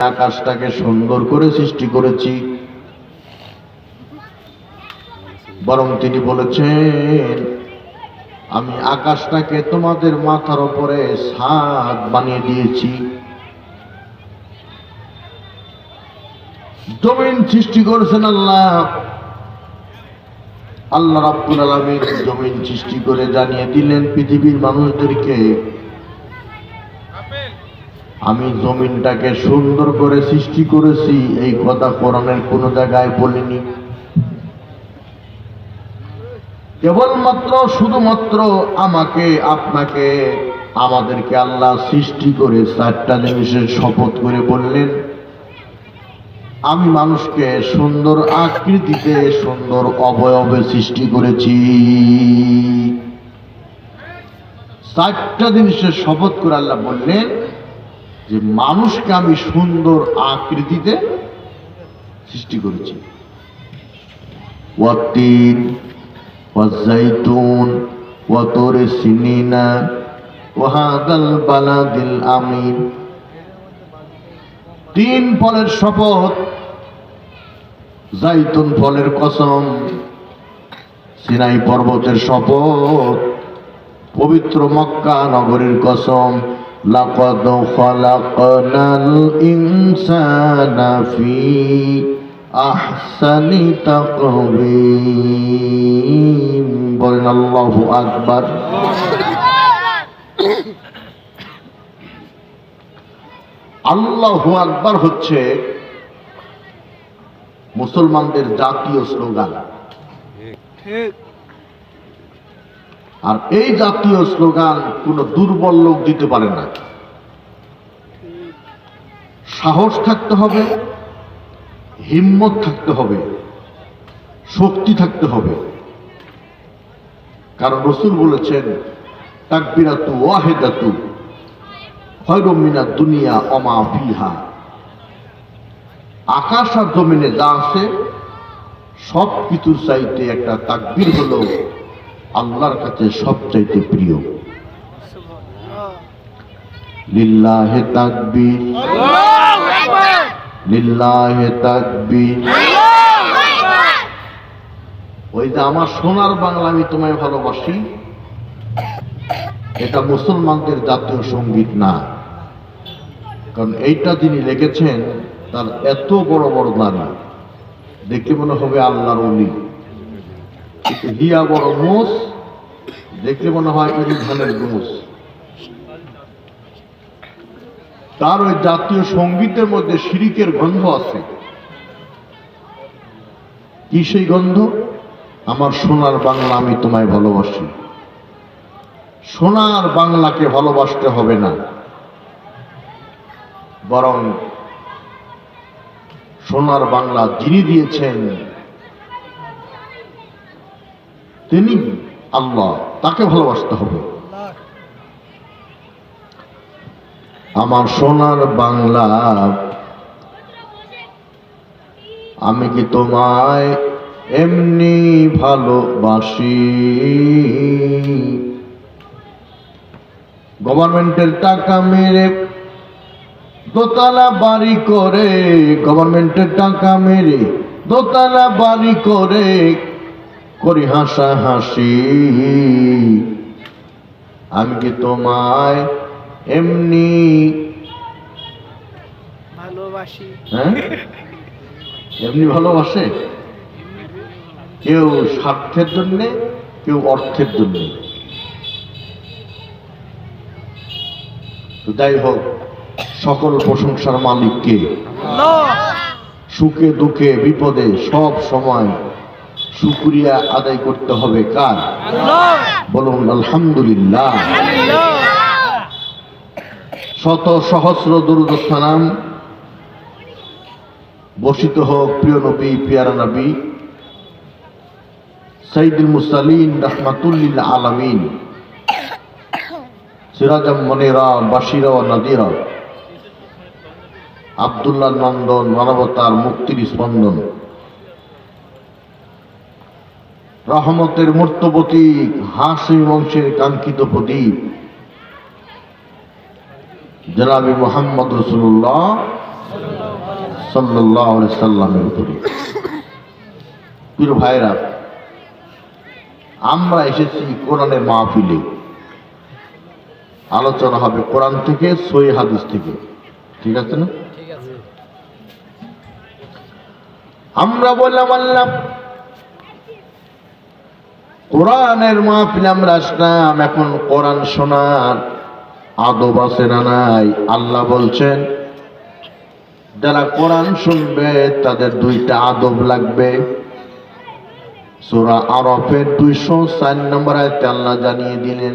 আকাশটাকে সুন্দর করে সৃষ্টি করেছি, বরং তিনি বলেছেন আমি আকাশটাকে তোমাদের মাথার উপরে ছাদ বানিয়ে দিয়েছি। জমিন সৃষ্টি করেছেন আল্লাহ। আল্লাহ রাব্বুল আলামিন জমিন সৃষ্টি করে জানিয়ে দিলেন পৃথিবীর মানুষদেরকে, আমি জমিনটাকে সুন্দর করে সৃষ্টি করেছি। এই কথা কোরআনের কোন জায়গায় বলিনি। কেবলমাত্র শুধুমাত্র আমাকে, আপনাকে, আমাদেরকে আল্লাহ সৃষ্টি করে চারটা জিনিসের শপথ করে বললেন, আমি মানুষকে সুন্দর আকৃতিতে, সুন্দর অবয়বে সৃষ্টি করেছি। চারটা জিনিসের শপথ করে আল্লাহ বললেন যে মানুষকে আমি সুন্দর আকৃতিতে সৃষ্টি করেছি। ওয়াতিন ওয়াজাইতুন ওয়া তুরি সিনিনা ওয়া হাদাল বালাদিল আমিন। তিন ফলের শপথ, জাইতুন ফলের কসম, সিনাই পর্বতের শপথ, পবিত্র মক্কা নগরীর কসম। লাকাদ খালাকনাল ইনসানা ফি আহসানি তাকওয়িম। বলেন আল্লাহু আকবার। আল্লাহু আকবার হচ্ছে মুসলমানদের জাতীয় স্লোগান। আর এই জাতীয় স্লোগান কোন দুর্বল লোক দিতে পারে না। সাহস থাকতে হবে, হিম্মত থাকতে হবে, শক্তি থাকতে হবে। কারণ রাসূল বলেছেন তাকবীরাতু ওয়াহিদাতু খায়রুম মিনাদ দুনিয়া ওয়া মা ফিহা। আকাশ আর জমিনে যা আছে সব কিছুর চাইতে একটা তাকবীর হলো আল্লাহর কাছে সবচাইতে প্রিয়। লিল্লাহি তাকবীর, আল্লাহু আকবার, লিল্লাহি তাকবীর। ওই যে আমার সোনার বাংলা আমি তোমায় ভালোবাসি, এটা মুসলমানদের জাতীয় সঙ্গীত না। কারণ এইটা যিনি লিখেছেন তার এত বড় বড় দানা, দেখে মনে হবে আল্লাহর ওলি। হিয়া বড় মোষ, দেখলে মনে হয় ইরি ধানের গোস। তার ওই জাতীয় সঙ্গীতের মধ্যে শিরিকের গন্ধ আছে। কি সেই গন্ধ? আমার সোনার বাংলা আমি তোমায় ভালোবাসি। সোনার বাংলাকে ভালোবাসতে হবে না, বরং সোনার বাংলা যিনি দিয়েছেন তিনি আল্লাহ, তাকে ভালোবাসতে হবে। আমার সোনার বাংলা আমি কি তোমায় এমনি ভালোবাসি? গভর্নমেন্টের টাকা মেরে দোতলা বাড়ি করে, গভর্নমেন্টের টাকা মেরে দোতলা বাড়ি করে করি হাসাহাসি। আমি কি তোমায় এমনি ভালোবাসি? হ্যাঁ, এমনি ভালোবাসে? কেউ স্বার্থের জন্যে, কেউ অর্থের জন্যে। তো যাই হোক, সকল প্রশংসার মালিক কে? সুখে দুঃখে বিপদে সব সময় শুকরিয়া আদায় করতে হবে কার? বলুন আলহামদুলিল্লাহ। শত সহস্র দুরূদ সালাম বর্ষিত হোক প্রিয় নবী, পিয়ারা নবী সাইয়্যিদুল মুরসালিন রাহমাতুল লিল আলামিন, সিরাজাম মুনীরা বাশীরা ওয়া নাযীরা, আব্দুল্লাহ নন্দন, মানবতার মুক্তির স্পন্দন, রহমতের মূর্ত প্রতীক, হাশিম বংশের কাঙ্ক্ষিত প্রদীপ জনাবে মুহাম্মদ রাসূলুল্লাহ সাল্লাল্লাহু আলাইহি সাল্লামের উপরে। প্রিয় ভাইরা, আমরা এসেছি কোরআনের মাহফিলে, আলোচনা হবে কোরআন থেকে, সহিহ হাদিস থেকে, ঠিক আছে না? আমরা বললাম আল্লাহ কোরআনের মাহফিলে আমরা আসলাম, এখন কোরআন শোনার আদব আছে না নাই? আল্লাহ বলছেন যারা কোরআন শুনবে তাদের দুইটা আদব লাগবে। সূরা আরাফের 204 নম্বর আয়াতে আল্লাহ জানিয়ে দিলেন,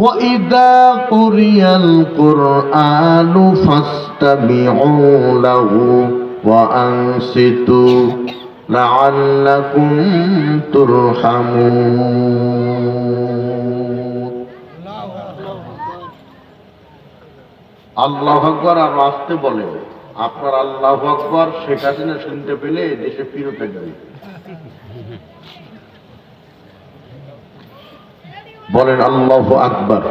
وَإِذَا قُرِئَ الْقُرْآنُ فَاسْتَمِعُوا لَهُ وَأَنصِتُوا لَعَلَّكُمْ تُرْحَمُونَ। আল্লাহু আকবার আর আসতে বলেন। আপনার আল্লাহু আকবার শেখ হাসিনা শুনতে পেলে দেশে ফিরে থাকবে। বলেন আল্লাহু আকবার।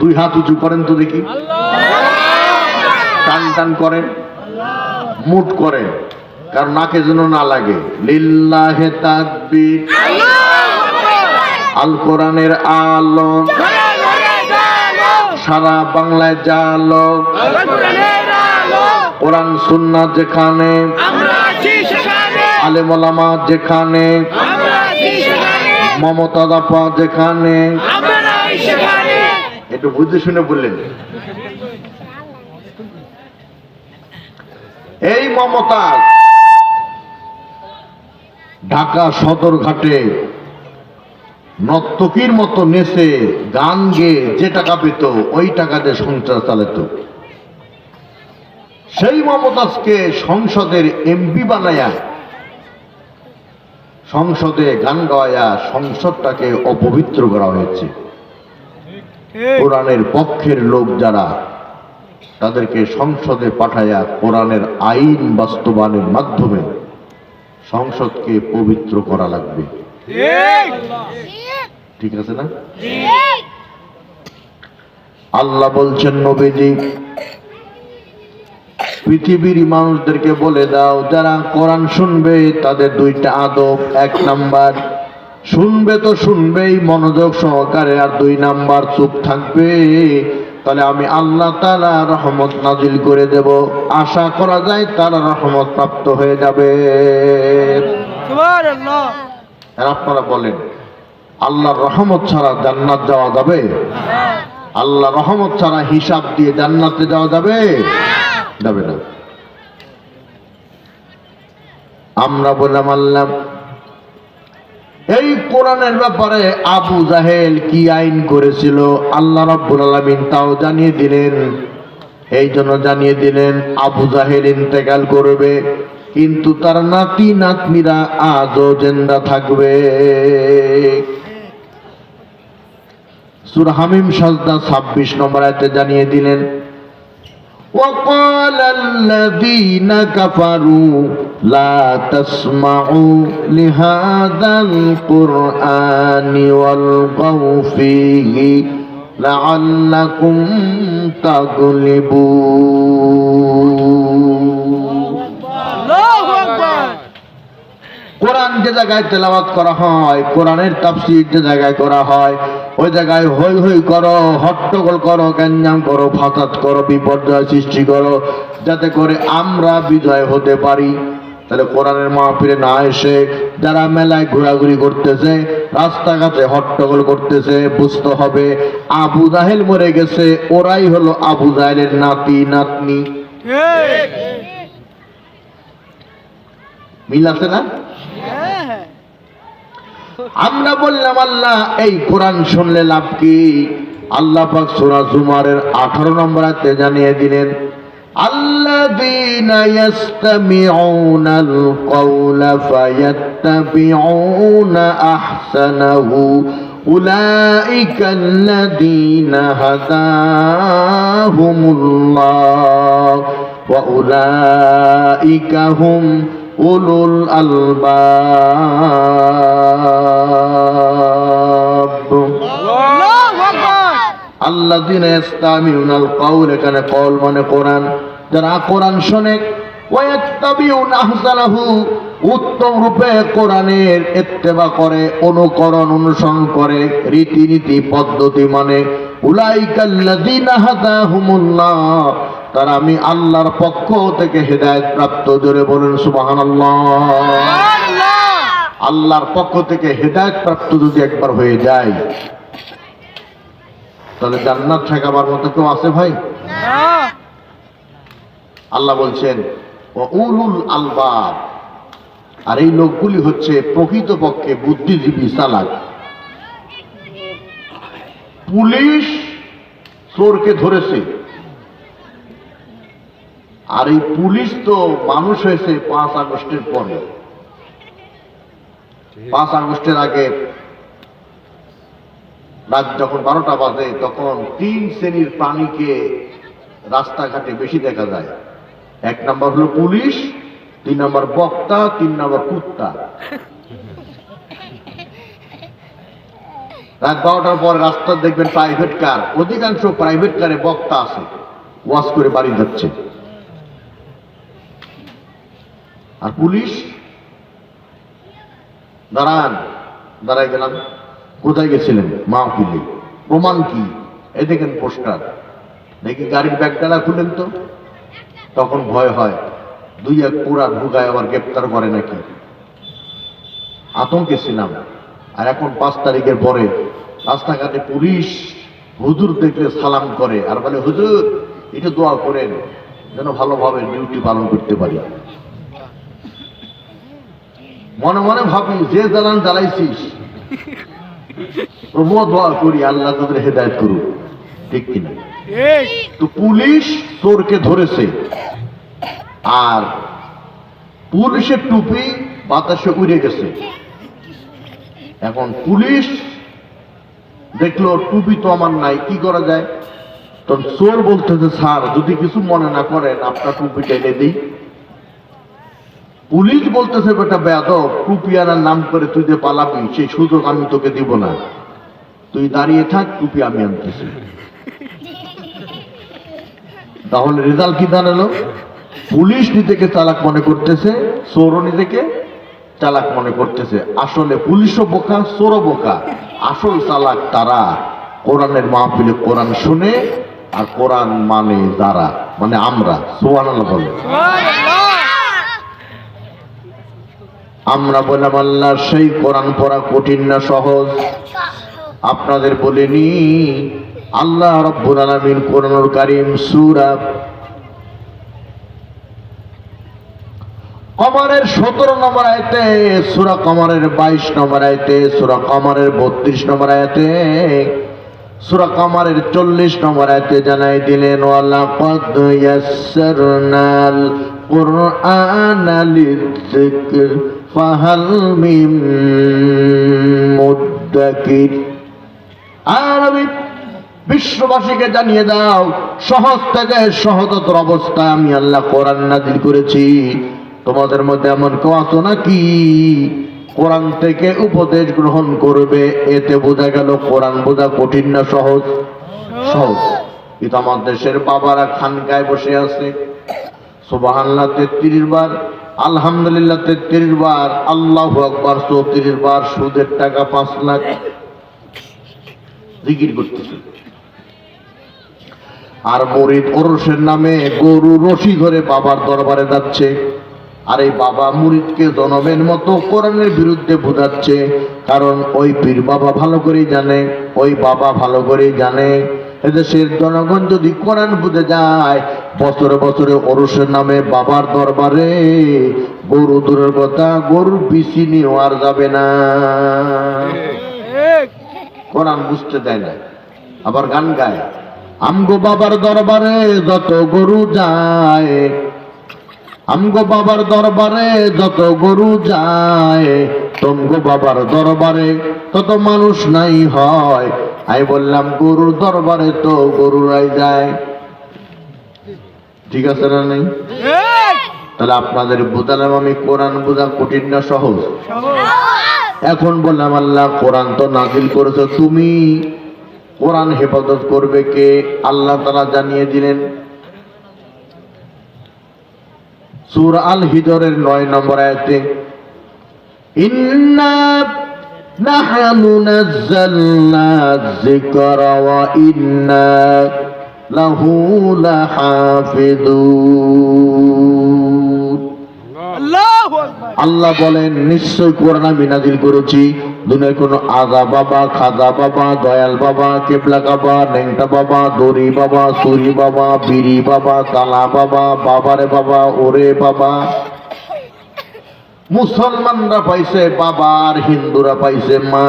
দুই হাত উঁচু করেন তো দেখি, টান টান করেন, মুট করেন, কারণ নাকে যেন না লাগে। লিল্লাহে তাকবীর। আল কোরআনের আলো সারা বাংলায় জালো, কোরআন সুন্নাহ যেখানে, আলেম ওলামা যেখানে, মমতা দাপা যেখানে, একটু বুঝে শুনে বললেন। এই মমতা ঢাকা সদরঘাটে নর্তকীর মতো নেচে গান গেয়ে যে টাকা পেত ওই টাকা দিয়ে সংসার চালাতো। সেই মমতাজকে সংসদের এমপি বানায়া, সংসদে গান গাওয়া, সংসদটাকে অপবিত্র করা হয়েছে। কোরআনের পক্ষের লোক যারা, তাদেরকে সংসদে পাঠায়া কোরআনের আইন বাস্তবায়নের মাধ্যমে সংসদকে পবিত্র করা লাগবে। ঠিক আছে না? আল্লাহ বলছেন নবীজি পৃথিবীর মানুষদেরকে বলে দাও যারা কোরআন শুনবে তাদের দুইটা আদব। 1 নাম্বার শুনবে তো শুনবেই মনোযোগ সহকারে, আর 2 নাম্বার চুপ থাকবে। তাহলে আমি আল্লাহ তাআলা রহমত নাজিল করে দেব। আশা করা যায় তারা রহমত প্রাপ্ত হয়ে যাবে। সুবহানাল্লাহ। আর আপনারা বলেন আল্লাহর রহমত ছাড়া জান্নাত যাওয়া যাবে? আল্লাহ রহমত ছাড়া হিসাব দিয়ে জান্নাতে যাওয়া যাবে? যাবে না। আমরা বললাম আল্লাহ এই কোরআনের ব্যাপারে আবু জাহেল কি আইন করেছিল আল্লাহ রাব্বুল আলামিন তাও জানিয়ে দিলেন। এই জন্য জানিয়ে দিলেন আবু জাহেল ইন্তেকাল করবে, কিন্তু তার নাতি নাতনিরা আজও জিন্দা থাকবে। সূরা হামিম সাজদা 26 নম্বর আয়াতে জানিয়ে দিলেন, وقال الذين كفروا لا تسمعوا لهذا القرآن والغوا فيه لعلكم تغلبون। কোরআন যে জায়গায় তেলাওয়াত করা হয়, কোরআনের তাফসীর যে জায়গায় করা হয়, ওই জায়গায় হই হই করো, হট্টগোল করো, গ্যাঞ্জাম করো, ফাসাদ করো, বিপর্যয় সৃষ্টি করো, যাতে করে আমরা বিজয় হতে পারি। তাহলে কোরআনের মাহফিলে না এসে যারা মেলায় ঘোরাঘুরি করতেছে, রাস্তাঘাটে হট্টগোল করতেছে, বুঝতে হবে আবু জাহেল মরে গেছে, ওরাই হলো আবু জাহেলের নাতি নাতনি। মিল আছে না? আমরা বললাম আল্লাহ এই কোরআন শুনলে লাভ কি? আল্লাহ পাক সূরা জুমারের 18 নম্বর আয়াতে জানিয়ে দিলেন, আল্লাযীনা ইয়াসতামিউনাল কওলা ফায়াত্তাবিউনা আহসানাহু উলাইকাল্লাযীনা হাদাহুমুল্লাহ ওয়া উলাইকা হুম উলুল আলবাব। আল্লাযীনা ইস্তামিউনাল কাউল, এখানে কওল মানে কোরআন। যারা কোরআন শোনে ওয়াত্তাবিউনা আহসানাহু, উত্তম রূপে কোরআনের ইত্তেবা করে, অনুকরণ অনুসরণ করে, রীতিনীতি পদ্ধতি মানে, উলাইকাল্লাযীনা হাদাহুমুল্লাহ, তারা আমি আল্লাহর পক্ষ থেকে হেদায়েত প্রাপ্ত। জোরে বলুন সুবহানাল্লাহ। আল্লাহর পক্ষ থেকে হেদায়েত প্রাপ্ত যদি একবার হয়ে যায়, তাহলে জান্নাত ঠেকাবার মতো কেউ আছে ভাই? আল্লাহ বলছেন উলুল আলবাব, আর এই লোকগুলি হচ্ছে প্রকৃতপক্ষে বুদ্ধিজীবী, চালাক। পুলিশ চোরকে ধরেছে, আর এই পুলিশ তো মানুষ হয়েছে 5 আগস্টের পরে। 5 আগস্টের আগে রাত যখন 12টা বাজে, তখন 3 শ্রেণীর প্রাণীকে রাস্তাঘাটে বেশি দেখা যায়। 1 নম্বর হলো পুলিশ, 2 নম্বর বক্তা, 3 নম্বর কুত্তা। রাত 12টার পরে রাস্তা দেখবেন প্রাইভেট কার, অধিকাংশ প্রাইভেট কারে বক্তা আছে, ওয়াজ করে বাড়ি যাচ্ছে। আর পুলিশ দাঁড়ায় গেলাম, কোথায় গেছিলেন? মাহফিলে। প্রমাণ কি? এই দেখেন পোস্টার। দেখি গাড়ির ব্যাগডালা খুলেন তো। তখন ভয় হয়, 2-1 পুরা ঢুকায় আবার গ্রেপ্তার করে নাকি, আতঙ্কে ছিলাম। আর এখন 5 তারিখের পরে রাস্তাঘাটে পুলিশ হুজুর দেখলে সালাম করে, আর বলে হুজুর এটা দোয়া করেন যেন ভালোভাবে ডিউটি পালন করতে পারি। মনে মনে ভাবি, যে জ্বালান জ্বালাইছিস, প্রভু দোয়া করি আল্লাহ তাদের হেদায়েত করুক, ঠিক কিনা? তো পুলিশ চোরকে ধরেছে, আর পুলিশের টুপি বাতাসে উড়ে গেছে। এখন পুলিশ দেখলো টুপি তো আমার নাই, কি করা যায়? তখন চোর বলতেছে, স্যার যদি কিছু মনে না করেন আপনার টুপিটা এনে দিই। পুলিশ বলতেছে, বেটা বেয়াদব, টুপি আনার নাম করে তুই যে পালাবি, সেই সুযোগ আমি তোকে দিব না, তুই দাঁড়িয়ে থাক, টুপি আমি আনতেছি। তাহলে রেজাল্ট কি দাঁড়ালো? পুলিশ নিজেকে চালাক মনে করতেছে, চোরও নিজেকে চালাক মনে করতেছে। আসলে পুলিশও বোকা, চোরও বোকা। আসল চালাক তারা কোরআনের মাহফিলে কোরআন শুনে আর কোরআন মানে যারা, মানে আমরা। সুবহানাল্লাহ বলে। আমরা বললাম আল্লাহ সেই কোরআন পড়া কঠিন না সহজ? আপনাদের বলিনি আল্লাহ রাব্বুল আলামিন কোরআনুল কারীম সূরা কমরের 17 নম্বর আয়াতে, সূরা কমরের 22 নম্বর আয়াতে, সূরা কমরের 32 নম্বর আয়াতে, সূরা কমরের 40 নম্বর আয়াতে জানাই দিলেন, ওয়ালাকাদ ইয়াসসারনাল কুরআনা লিযিকর ফাহাল মিন মুদ্দাকির। আর আমি বিশ্ববাসীকে জানিয়ে দাও, সহজ থেকে সহজতর অবস্থায় আমি আল্লাহ কোরআন নাযিল করেছি। তোমাদের মধ্যে এমন কেউ আছো নাকি কোরআন থেকে উপদেশ গ্রহণ করবে? এতে বোঝা গেল কোরআন বোঝা কঠিন না সহজ? সহজ। কিন্তু আমার দেশের বাবারা খানকায় বসে আছে, সুবহানাল্লাহ 33 বার, আলহামদুলিল্লাহ 33 বার, আল্লাহু আকবার 34 বার, সুদের টাকা 5 লাখ জিকির করতেছে। আর মুরিদ ওরসের নামে গরু রশি ধরে বাবার দরবারে যাচ্ছে। আর এই বাবা মুরিদকে জনমের মতো কোরআনের বিরুদ্ধে বোঝাচ্ছে। কারণ ওই পীর বাবা ভালো করেই জানে, ওই বাবা ভালো করেই জানে এদেশের জনগণ যদি কোরআন বুঝে যায়, বছরে বছরে ওরসের নামে বাবার দরবারে গরু দূরের কথা, গরুর বিচি নেওয়ার যাবে না। কোরআন বুঝতে দেয় না, আবার গান গায়, আমগো বাবার দরবারে যত গরু যায়, আমগো বাবার দরবারে যত গরু যায়, তোমগো বাবার দরবারে তত মানুষ নাই হয়। আমি বললাম গরুর দরবারে তো গরুরাই যায়, ঠিক আছে না? নেই? তাহলে আপনাদের বোঝালাম আমি কোরআন বোঝা কঠিন না সহজ? এখন বললাম আল্লাহ কোরআন তো নাজিল করেছো তুমি, কোরআন হেফাজত করবে কে? আল্লাহ তাআলা জানিয়ে দিলেন সূরা আল হিজরের 9 নম্বর আয়াতে ইন্না নাহনু নাযালনা যিকরা ওয়া ইন্না লাহু লাহাফিযুন। আল্লাহ বলেন নিশ্চয় কোরআন আমি নাযিল করেছি। দুনিয়ার কোন আগা বাবা, খাদা বাবা, দয়াল বাবা, কেবলা বাবা, নেংটা বাবা, দড়ি বাবা, সুরি বাবা, বিড়ি বাবা, কালা বাবা, বাবারে বাবা, ওরে বাবা। মুসলমানরা পাইছে বাবা আর হিন্দুরা পাইছে মা।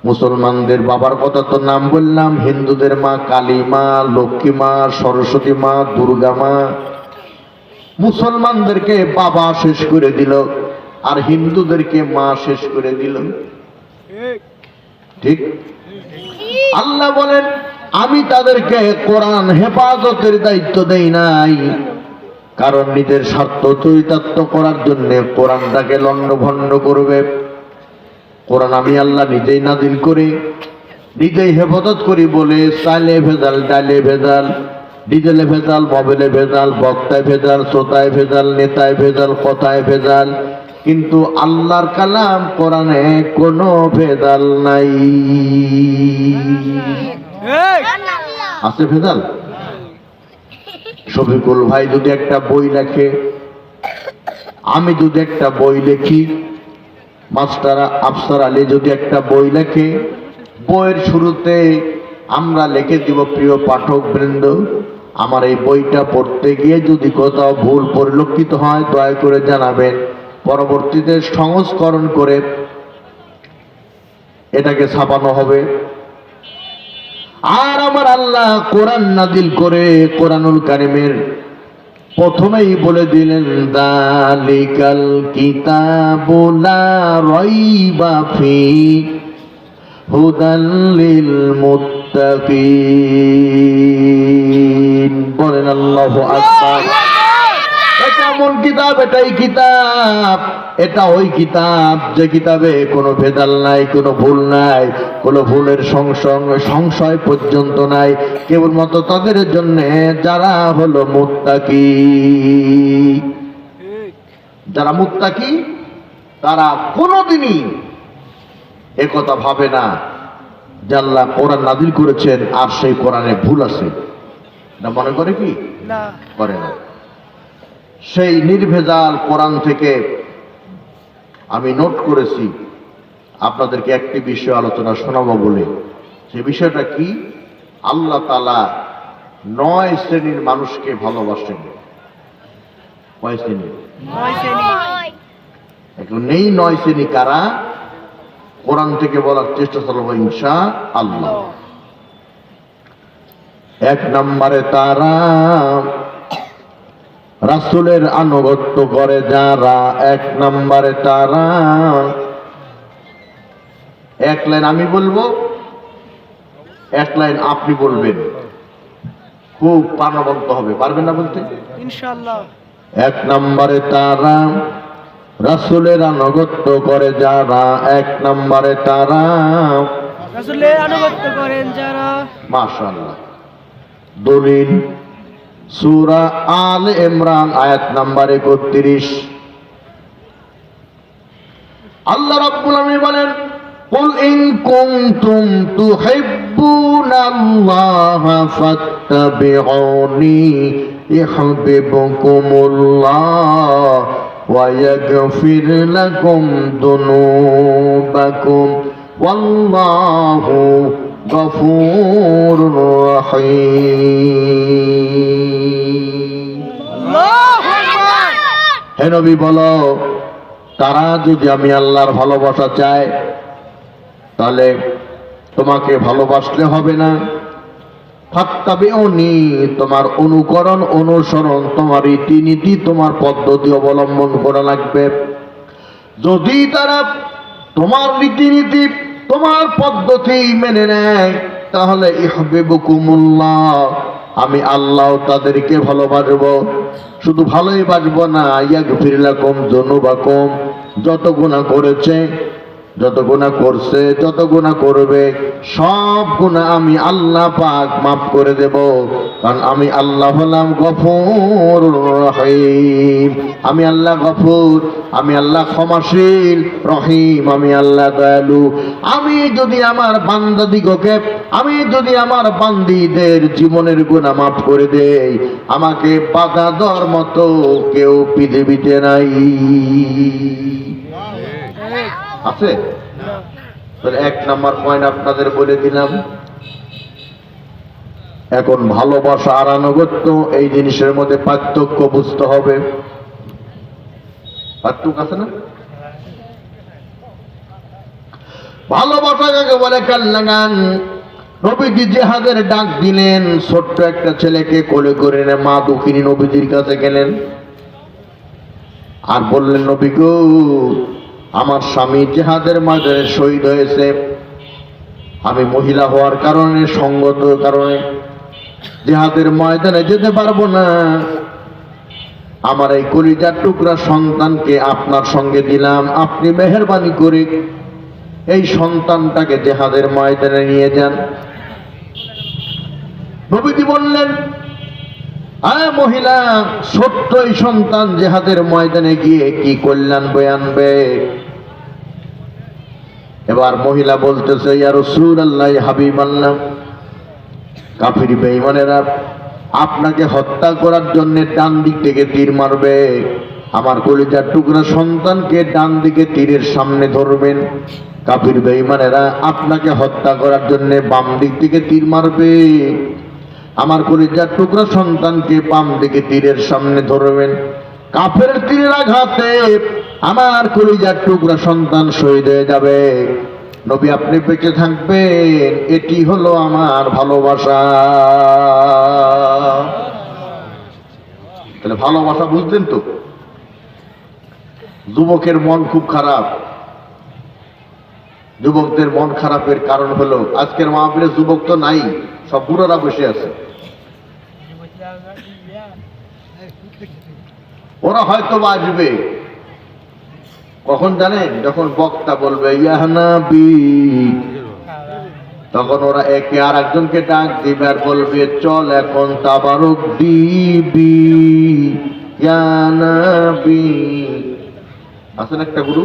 মুসলমানদের বাবার কথা তো নাম বললাম, হিন্দুদের মা কালী মা, লক্ষ্মী মা, সরস্বতী মা, দুর্গা মা। মুসলমানদেরকে বাবা শেষ করে দিল আর হিন্দুদেরকে মা শেষ করে দিল। ঠিক? আল্লাহ বলেন আমি তাদেরকে কোরআন হেফাজতের দায়িত্ব দেই নাই, কারণ নিজের স্বার্থ চরিতার্থ করার জন্য কোরআনটাকে লণ্ডভণ্ড করবে। কোরআন আমি আল্লাহ নিজেই নাযিল করি, নিজেই হেফাজত করি বলে চাইলে ভেজাল, ডালে ভেজাল, ডিজেলে ভেজাল, মোবাইলে ভেজাল, বক্তায় ভেজাল, শ্রোতায় ভেজাল, নেতায় ভেজাল, কথায় ভেজাল, কিন্তু আল্লাহর কালাম কোরআনে কোনো ভেজাল নাই। আছে ভেজাল? শফিকুল ভাই যদি একটা বই লেখে, আমি যদি একটা বই লিখি, মাস্টার আফসার আলী যদি একটা বই লেখে, বইয়ের শুরুতে আমরা লিখে দিব প্রিয় পাঠক বৃন্দ, আমার এই বইটা পড়তে গিয়ে যদি কোথাও ভুল পরিলক্ষিত হয় দয়া করে জানাবেন, পরবর্তীতে সংস্করণ করে এটাকে ছাপানো হবে। আর আমার আল্লাহ কোরআন নাযিল করে কোরআনুল কারীমের প্রথমেই বলে দিলেন যালিকাল কিতাবু লা রাইবা ফি হুদাল লিল মুত্তাকিন। বলেন আল্লাহু আকবার। এটা এমন কিতাব, এটাই কিতাব, এটা ওই কিতাব যে কিতাবে কোনো ভেজাল নাই, কোনো ভুল নাই, কোনো ভুলের সংশয় পর্যন্ত নাই, কেবলমাত্র তাদের জন্য যারা হলো মুত্তাকি। যারা মুত্তাকি তারা কোনোদিনই একথা ভাবে না যে আল্লাহ কোরআন নাযিল করেছেন আর সেই কোরআনে ভুল আছে, না মনে করে কি? না, করে না। সেই নির্ভেজাল কোরআন থেকে আমি নোট করেছি আপনাদেরকে একটি বিষয় আলোচনা শোনাবো বলে। সে বিষয়টা কি? আল্লাহ তাআলা 9 শ্রেণীর মানুষকে ভালোবাসেন। কয় শ্রেণী? 9 শ্রেণী। এখন নেই 9 শ্রেণী কারা? কোরআন থেকে বলার চেষ্টা করব ইনশাআল্লাহ। 1 নম্বরে তারা রাসূলের আনুগত্য করে যারা। 1 নম্বরে তারা, এক লাইন আমি বলবো, এক লাইন আপনি বলবেন, খুব প্রাণবন্ত হবে। পারবেন না বলতে? ইনশাআল্লাহ। 1 নম্বরে তারা রাসূলের আনুগত্য করে যারা। 1 নম্বরে তারা রাসূলের আনুগত্য করেন যারা। মাশাআল্লাহ। দলিল সূরা আলে ইমরান আয়াত নাম্বার 31। আল্লাহ রাব্বুল আলামিন বলেন কুল ইন কুনতুম তুহিব্বুনাল্লাহা ফাত্তাবিউনি ইউহিব্বুকুমুল্লাহ ওয়া ইয়াগফির লাকুম যুনুবাকুম ওয়াল্লাহু গফুরুর রহিম। আল্লাহু আকবার। হে নবী বলো, তারা যদি আমি আল্লাহর ভালোবাসা চায় তাহলে তোমাকে ভালোবাসলে হবে না। ফাত্তাবিউনি, তোমার অনুকরণ, অনুসরণ, তোমার রীতিনীতি, তোমার পদ্ধতি অবলম্বন করা লাগবে। যদি তারা তোমার রীতিনীতি, তোমার পদ্ধতি মেনে নেয় তাহলে ইউহিব্বুকুমুল্লাহ, আমি আল্লাহ তাদেরকে ভালোবাসবো। শুধু ভালোই বাসবো না, ইয়াগফির লাকুম যুনুবাকুম, যত গুনাহ করেছে যত গুনাহ করছে, যত গুনাহ করবে, সব গুনাহ আমি আল্লাহ পাক মাফ করে দেব। কারণ আমি আল্লাহ হলাম গফুর রহিম। আমি আল্লাহ গফুর, আমি আল্লাহ ক্ষমাশীল, রহিম, আমি আল্লাহ দয়ালু। আমি যদি আমার বান্দাদিগকে, আমি যদি আমার বান্দীদের জীবনের গুনাহ মাফ করে দেই, আমাকে বাধা দেওয়ার মতো কেউ পৃথিবীতে নাই। আছে? তাহলে 1 নাম্বার পয়েন্ট আপনাদের বলে দিলাম। এখন ভালোবাসা আর আনুগত্য, এই জিনিসের মধ্যে পার্থক্য বুঝতে হবে। পার্থক্য আছে না? ভালোবাসা কাকে বলে কান লাগান। নবীজি জিহাদের ডাক দিলেন, ছোট্ট একটা ছেলেকে কোলে করে নিয়ে মা দুঃখিনী নবীজির কাছে গেলেন আর বললেন, নবী গো, আমার স্বামী জিহাদের ময়দানে শহীদ হয়েছে। আমি মহিলা হওয়ার কারণে, সঙ্গত কারণে জিহাদের ময়দানে যেতে পারবো না। আমার এই কলিজার টুকরা সন্তানকে আপনার সঙ্গে দিলাম, আপনি মেহেরবানি করে এই সন্তানটাকে জিহাদের ময়দানে নিয়ে যান। নবীজি বললেন, আয় মহিলা, ছোট্ট এই সন্তান জিহাদের ময়দানে গিয়ে কি কল্যাণ বয়ে আনবে? এবার মহিলা বলতেছে, ইয়া রাসূলুল্লাহ, হাবিবাল্লাহ, কাফির বেঈমানেরা আপনাকে হত্যা করার জন্য ডান দিক থেকে তীর মারবে। আমার কলিজার টুকরা সন্তানকে ডান দিকে তীরের সামনে ধরবেন। কাফির বেঈমানেরা আপনাকে হত্যা করার জন্য বাম দিক থেকে তীর মারবে। আমার কলিজার টুকরা সন্তানকে বাম দিকে তীরের সামনে ধরবেন। কাফের তীরের আঘাতে আমার কলিজার টুকরা সন্তান শহীদ হয়ে যাবে। নবী, আপনি বেঁচে থাকবেন, এটি হলো আমার ভালোবাসা। তাহলে ভালোবাসা বুঝলেন তো? যুবকের মন খুব খারাপ। যুবকদের মন খারাপের কারণ হলো আজকের মাহফিলে যুবক তো নাই, সব বুড়োরা বসে আছে। ওরা হয়তো আসবে কখন জানেন? যখন বক্তা বলবে ইয়া নবী, তখন ওরা একে আর একজনকে ডাক দিবে আর বলবে, চল এখন তাবারুক দিবি ইয়া নবী। আছেন একটা গুরু।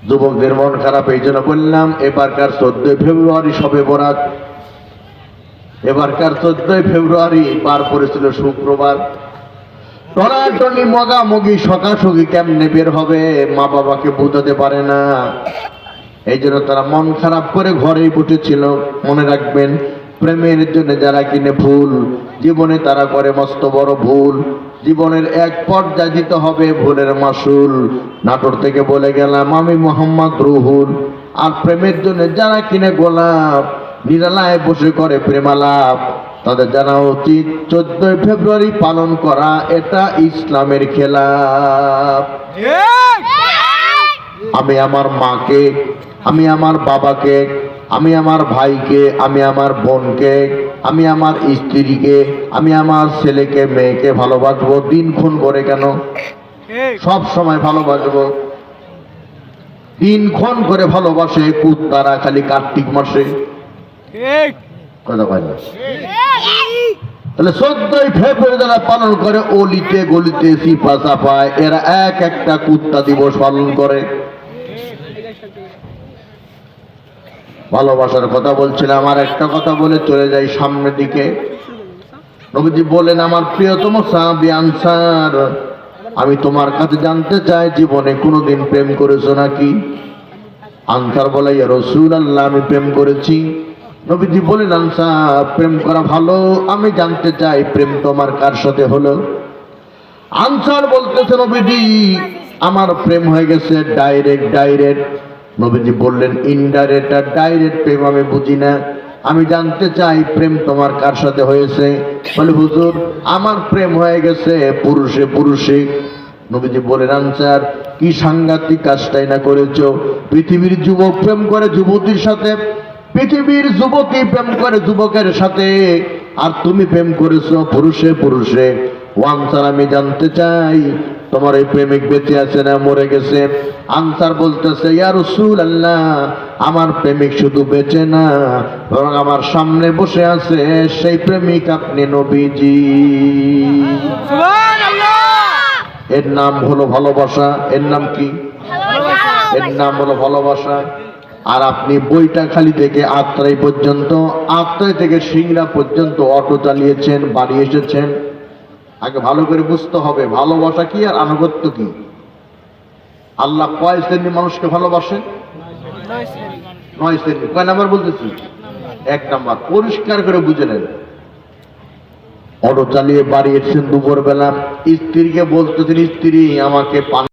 যুবকদের মন খারাপ, এই জন্য বললাম এবারকার 14 ফেব্রুয়ারি শবে বরাত। এবারকার 14 ফেব্রুয়ারি পার পড়েছিল শুক্রবার। টনাটনি মগামগি সকাশকি কেমনে বের হবে, মা বাবাকে বোঝাতে পারে না। এই জন্য তারা মন খারাপ করে ঘরেই বসেছিল। মনে রাখবেন, প্রেমের জন্য যারা কিনে ভুল, জীবনে তারা করে মস্ত বড় ভুল। জীবনের এক পর্যায়ে দিতে হবে ভুলের মাসুল। নাটোর থেকে বলে গেলাম আমি মোহাম্মদ রুহুল। আর প্রেমের জন্য যারা কিনে গোলাপ, নিরালায় বসে করে প্রেমালাপ, তাদের জানা উচিত 14 ফেব্রুয়ারি পালন করা এটা ইসলামের খেলাফ। আমি আমার মাকে, আমি আমার বাবাকে, আমি আমার ভাইকে, আমি আমার বোনকে, আমি আমার স্ত্রীকে, আমি আমার ছেলেকে মেয়েকে ভালোবাসবো। দিনক্ষণ করে কেন? সব সময় ভালোবাসবো। দিনক্ষণ করে ভালোবাসে কুত্তারা খালি কার্তিক মাসে। কথা কয় না? তাহলে 14 ফেব্রুয়ারি যারা পালন করে অলিতে গলিতে সিপা চাপায়, এরা এক একটা কুত্তা দিবস পালন করে। ভালোবাসার কথা বলছিলাম, আর একটা কথা বলে চলে যাই সামনের দিকে। নবীজি বলেন, আমার প্রিয়তম সাহাবী আনসার, আমি তোমার কাছে জানতে চাই জীবনে কোনোদিন প্রেম করেছো নাকি? আনসার বলে, ইয়া রাসূলুল্লাহ, আমি প্রেম করেছি। নবীজি বলেন, আনসার, প্রেম করা ভালো, আমি জানতে চাই প্রেম তোমার কার সাথে হলো? আনসার বলতেছে, নবীজি, আমার প্রেম হয়ে গেছে ডাইরেক্ট। নবীজি বললেন, ইনডাইরেক্ট আর ডাইরেক্ট প্রেম আমি বুঝি না, আমি জানতে চাই প্রেম তোমার কার সাথে হয়েছে? বলে, হুজুর, আমার প্রেম হয়ে গেছে পুরুষে। নবীজি বলেন, আনসার, কি সাংঘাতিক কাজটাই না করেছো। পৃথিবীর যুবক প্রেম করে যুবতীর সাথে, পৃথিবীর যুবতী প্রেম করে যুবকের সাথে, আর তুমি প্রেম করেছো পুরুষে। ও আনসার, আমি জানতে চাই তোমার এই প্রেমিক বেঁচে আছে না মরে গেছে? আনসার বলতেছে, ইয়া রাসূলুল্লাহ, আমার প্রেমিক শুধু বেঁচে না, বরং আমার সামনে বসে আছে সেই প্রেমিক আপনি নবীজি। সুবহানাল্লাহ। এর নাম হলো ভালোবাসা। এর নাম কি? এর নাম হলো ভালোবাসা। আর আপনি বইটাখালী থেকে আত্রাই পর্যন্ত, আত্রাই থেকে সিংড়া পর্যন্ত অটো চালিয়েছেন, বাড়ি এসেছেন। আগে ভালো করে বুঝতে হবে ভালোবাসা কি আর আনুগত্য কি। আল্লাহ কয় শ্রেণীর মানুষকে ভালোবাসেন? 9 শ্রেণী। কয় নাম্বার বলতেছি? 1 নাম্বার। পরিষ্কার করে বুঝে নেন। অটো চালিয়ে বাড়ি এসেছেন দুপুরবেলা, স্ত্রীকে বলতেছেন, স্ত্রী আমাকে পানি